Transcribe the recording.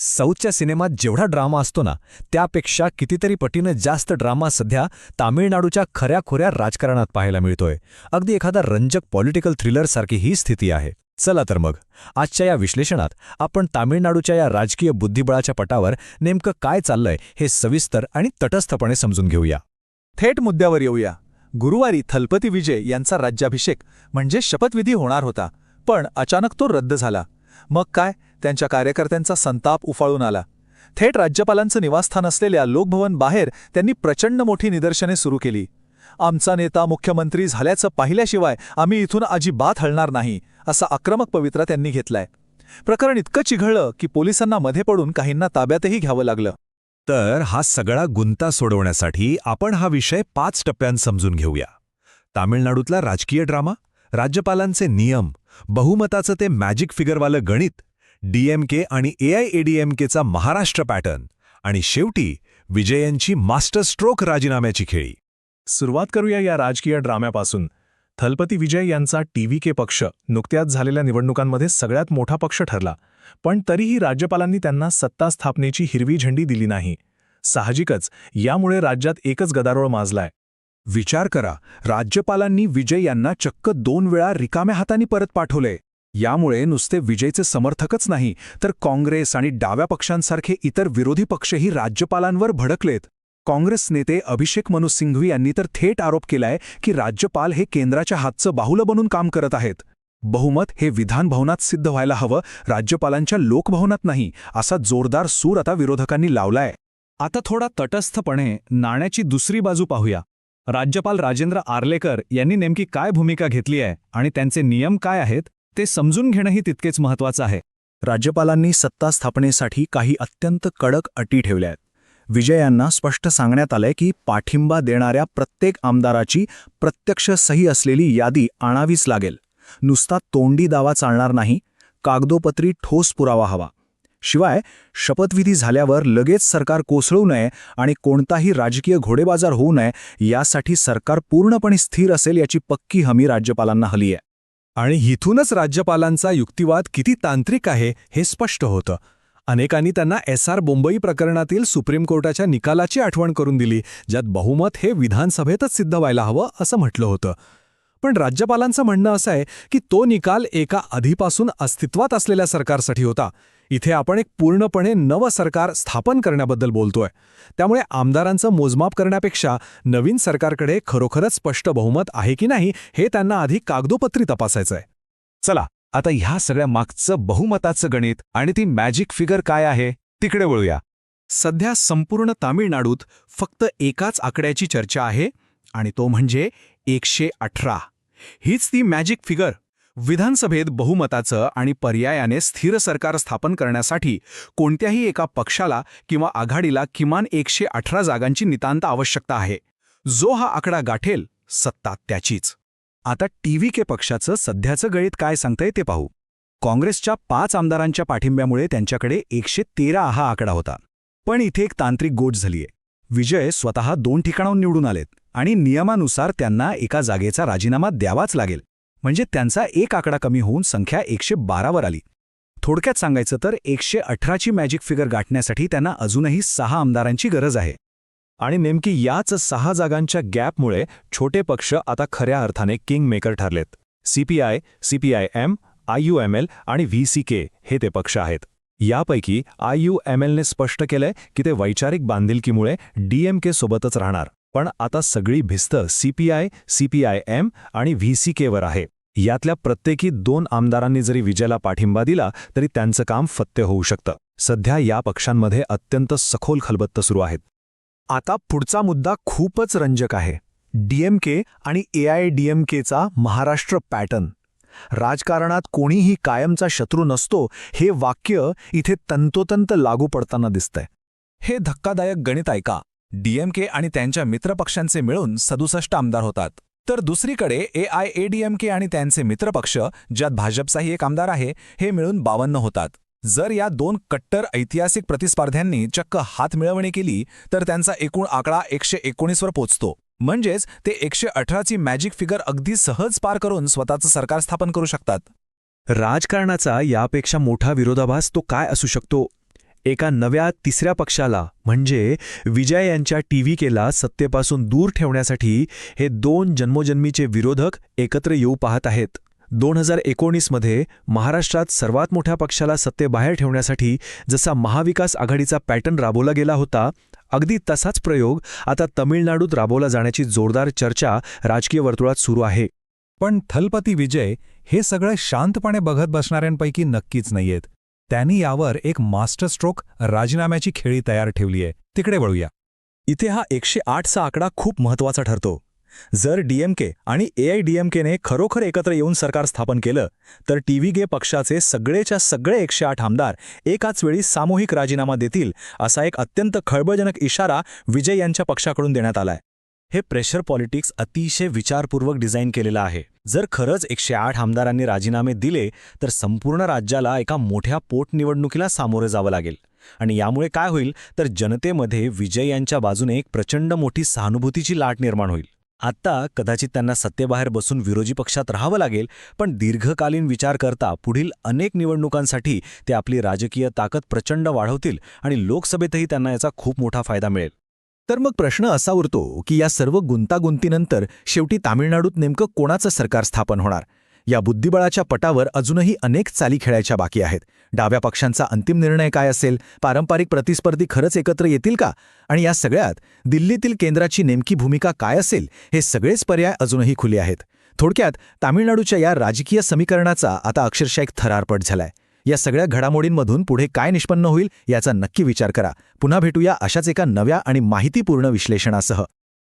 साऊथच्या सिनेमात जेवढा ड्रामा असतो ना, त्यापेक्षा कितीतरी पटीनं जास्त ड्रामा सध्या तामिळनाडूच्या खऱ्याखुऱ्या राजकारणात पाहायला मिळतोय. अगदी एखादा रंजक पॉलिटिकल थ्रिलरसारखी ही स्थिती आहे. चला तर मग आजच्या या विश्लेषणात आपण तामिळनाडूच्या या राजकीय बुद्धिबळाच्या पटावर नेमकं काय चाललंय हे सविस्तर आणि तटस्थपणे समजून घेऊया. थेट मुद्द्यावर येऊया. गुरुवारी थलपती विजय यांचा राज्याभिषेक म्हणजे शपथविधी होणार होता, पण अचानक तो रद्द झाला. मग काय, त्यांच्या कार्यकर्त्यांचा संताप उफाळून आला. थेट राज्यपालांचं निवासस्थान असलेल्या लोकभवन बाहेर त्यांनी प्रचंड मोठी निदर्शने सुरू केली. आमचा नेता मुख्यमंत्री झाल्याचं पाहिल्याशिवाय आम्ही इथून अजिबात हलणार नाही, असा आक्रमक पवित्रा त्यांनी घेतलाय. प्रकरण इतकं चिघळलं की पोलिसांना मध्ये पडून काहींना ताब्यातही घ्यावं लागलं. तर हा सगळा गुंता सोडवण्यासाठी आपण हा विषय 5 टप्प्यांत समजून घेऊया. तामिळनाडूतला राजकीय ड्रामा, राज्यपालांचे नियम, बहुमताचं ते मॅजिक फिगरवालं गणित, डीएमके आणि एआयएडीएमकेचा महाराष्ट्र पॅटर्न आणि शेवटी विजयनची मास्टर स्ट्रोक राजीनाम्याची खेळी. सुरुवात करूया या राजकीय ड्राम्यापासून. थलपती विजय यांचा टीव्हीके पक्ष नुकत्याच झालेल्या निवडणुकांमध्ये सगळ्यात मोठा पक्ष ठरला, पण तरीही राज्यपालांनी त्यांना सत्ता स्थापनेची हिरवी झेंडी दिली नाही. साहजिकच यामुळे राज्यात एकच गदारोळ माजलाय. विचार करा, राज्यपालांनी विजय यांना चक्क 2 वेळा रिकाम्या हातांनी परत पाठवले. यामुळे नुसते विजयचे समर्थकच नाही, तर काँग्रेस आणि डाव्या पक्षांसारखे इतर विरोधी पक्षही राज्यपालांवर भडकलेत. काँग्रेस नेते अभिषेक मनु सिंघवी यांनी तर थेट आरोप केलाय की राज्यपाल हे केंद्राच्या हातचं बाहुलं बनून काम करत आहेत. बहुमत हे विधान भवनात सिद्ध व्हायला हवं, राज्यपालांच्या लोकभवनात नाही, असा जोरदार सूर आता विरोधकांनी लावलाय. आता थोडा तटस्थपणे नाण्याची दुसरी बाजू पाहूया. राज्यपाल राजेंद्र आर्लेकर यांनी नेमकी काय भूमिका घेतली आहे आणि त्यांचे नियम काय आहेत ते समजून घेणंही तितकेच महत्त्वाचं आहे. राज्यपालांनी सत्ता स्थापनेसाठी काही अत्यंत कडक अटी ठेवल्या आहेत. विजय यांना स्पष्ट सांगण्यात आलंय की पाठिंबा देणाऱ्या प्रत्येक आमदाराची प्रत्यक्ष सही असलेली यादी आणावीच लागेल. नुसता तोंडी दावा चालणार नाही, कागदोपत्री ठोस पुरावा हवा. शिवाय शपथविधी झाल्यावर लगेच सरकार कोसळू नये आणि कोणताही राजकीय घोडेबाजार होऊ नये, यासाठी सरकार पूर्णपणे स्थिर असेल याची पक्की हमी राज्यपालांना हली आहे. आणि इथूनच राज्यपालांचा युक्तिवाद किती तांत्रिक आहे हे स्पष्ट होतं. अनेकांनी त्यांना SR बोंबई प्रकरणातील सुप्रीम कोर्टाच्या निकालाची आठवण करून दिली, ज्यात बहुमत हे विधानसभेतच सिद्ध व्हायला हवं असं म्हटलं होतं. पण राज्यपालांचं म्हणणं असं आहे की तो निकाल एका आधीपासून अस्तित्वात असलेल्या सरकारसाठी होता. इथे आपण एक पूर्णपणे नवं सरकार स्थापन करण्याबद्दल बोलतोय. त्यामुळे आमदारांचं मोजमाप करण्यापेक्षा नवीन सरकारकडे खरोखरच स्पष्ट बहुमत आहे की नाही हे त्यांना आधी कागदोपत्री तपासायचंय. चला आता ह्या सगळ्या मागचं बहुमताचं गणित आणि ती मॅजिक फिगर काय आहे तिकडे वळूया. सध्या संपूर्ण तामिळनाडूत फक्त एकाच आकड्याची चर्चा आहे आणि तो म्हणजे 118. हीच ती मॅजिक फिगर. विधानसभेत बहुमताचं आणि पर्यायाने स्थिर सरकार स्थापन करण्यासाठी कोणत्याही एका पक्षाला किंवा आघाडीला किमान 118 जागांची नितांत आवश्यकता आहे. जो हा आकडा गाठेल, सत्ता त्याचीच. आता टीव्हीके पक्षाचं सध्याचं गणित काय सांगतंय ते पाहू. काँग्रेसच्या 5 आमदारांच्या पाठिंब्यामुळे त्यांच्याकडे 113 हा आकडा होता. पण इथे एक तांत्रिक गोष्ट झालीय. विजय स्वतः 2 ठिकाणाहून निवडून आलेत आणि नियमानुसार त्यांना एका जागेचा राजीनामा द्यावाच लागेल. म्हणजे त्यांचा एक आकडा कमी होऊन संख्या 112 वर आली. थोडक्यात सांगायचं तर 118ची मॅजिक फिगर गाठण्यासाठी त्यांना अजूनही 6 आमदारांची गरज आहे. आणि नेमकी याच 6 जागांच्या गॅपमुळे छोटे पक्ष आता खऱ्या अर्थाने किंग मेकर ठरलेत. CPI, CPIM, IUML आणि VCK हे ते पक्ष आहेत. यापैकी IUMLने स्पष्ट केलंय की ते वैचारिक बांधिलकीमुळे DMK सोबतच राहणार. पण आता सगळी भिस्त CPI, CPIM आणि VCK वर आहे. यातल्या प्रत्येकी 2 आमदारांनी जरी विजयाला पाठिंबा दिला तरी त्यांचं काम फत्ते होऊ शकतं. सध्या या पक्षांमध्ये अत्यंत सखोल खलबत्त सुरू आहेत. आता पुढचा मुद्दा खूपच रंजक आहे. DMK आणि AIDMKचा महाराष्ट्र पॅटर्न. राजकारणात कोणीही कायमचा शत्रू नसतो हे वाक्य इथे तंतोतंत लागू पडताना दिसतंय. हे धक्कादायक गणित ऐका. DMK आणि त्यांच्या मित्रपक्षांचे मिळून 67 आमदार होतात, तर दुसरीकडे AIADMK आणि त्यांचे मित्रपक्ष, ज्यात भाजपचाही एक आमदार आहे, हे मिळून 52 होतात. जर या 2 कट्टर ऐतिहासिक प्रतिस्पर्ध्यांनी चक्क हातमिळवणी केली तर त्यांचा एकूण आकडा 119 वर पोचतो. म्हणजेच ते 118ची मॅजिक फिगर अगदी सहज पार करून स्वतःचं सरकार स्थापन करू शकतात. राजकारणाचा यापेक्षा मोठा विरोधाभास तो काय असू शकतो? एका नव्या तिसऱ्या पक्षाला म्हणजे विजय यांच्या TVKला सत्तेपासून दूर ठेवण्यासाठी हे दोन जन्मोजन्मीचे विरोधक एकत्र येऊ पाहत आहेत. 2019 मध्ये महाराष्ट्रात सर्वात मोठ्या पक्षाला सत्तेबाहेर ठेवण्यासाठी जसा महाविकास आघाडीचा पॅटर्न राबवला गेला होता, अगदी तसाच प्रयोग आता तमिळनाडूत राबवला जाण्याची जोरदार चर्चा राजकीय वर्तुळात सुरू आहे. पण थलपती विजय हे सगळं शांतपणे बघत बसणाऱ्यांपैकी नक्कीच नाहीयेत. त्यांनी यावर एक मास्टर स्ट्रोक राजीनाम्याची खेळी तयार ठेवली आहे. तिकडे वळूया. इथे हा 108चा आकडा खूप महत्त्वाचा ठरतो. जर DMK आणि AIDMKने खरोखर एकत्र येऊन सरकार स्थापन केलं तर TVK पक्षाचे सगळेच्या सगळे 108 आमदार एकाच वेळी सामूहिक राजीनामा देतील असा एक अत्यंत खळबळजनक इशारा विजय यांच्या पक्षाकडून देण्यात आलाय. हे प्रेशर पॉलिटिक्स अतिशय विचारपूर्वक डिझाईन केलेलं आहे. जर खरंच 108 आमदारांनी राजीनामे दिले तर संपूर्ण राज्याला एका मोठ्या पोटनिवडणुकीला सामोरे जावं लागेल आणि यामुळे काय होईल तर जनतेमध्ये विजय यांच्या बाजूने एक प्रचंड मोठी सहानुभूतीची लाट निर्माण होईल. आत्ता कदाचित त्यांना सत्तेबाहेर बसून विरोधी पक्षात राहावं लागेल, पण दीर्घकालीन विचार करता पुढील अनेक निवडणुकांसाठी ते आपली राजकीय ताकद प्रचंड वाढवतील आणि लोकसभेतही त्यांना याचा खूप मोठा फायदा मिळेल. तर मग प्रश्न असा उरतो की या सर्व गुंतागुंतीनंतर शेवटी तामिळनाडूत नेमकं कोणाचं सरकार स्थापन होणार? या बुद्धिबळाच्या पटावर अजूनही अनेक चाली खेळायच्या बाकी आहेत. डाव्या पक्षांचा अंतिम निर्णय काय असेल? पारंपरिक प्रतिस्पर्धी खरंच एकत्र येतील का? आणि या सगळ्यात दिल्लीतील केंद्राची नेमकी भूमिका काय असेल? हे सगळेच पर्याय अजूनही खुले आहेत. थोडक्यात तामिळनाडूच्या या राजकीय समीकरणाचा आता अक्षरशः एक थरारपट झालाय. या सगळ्या घडामोडींमधून पुढे काय निष्पन्न होईल याचा नक्की विचार करा. पुन्हा भेटूया अशाच एका नव्या आणि माहितीपूर्ण विश्लेषणासह.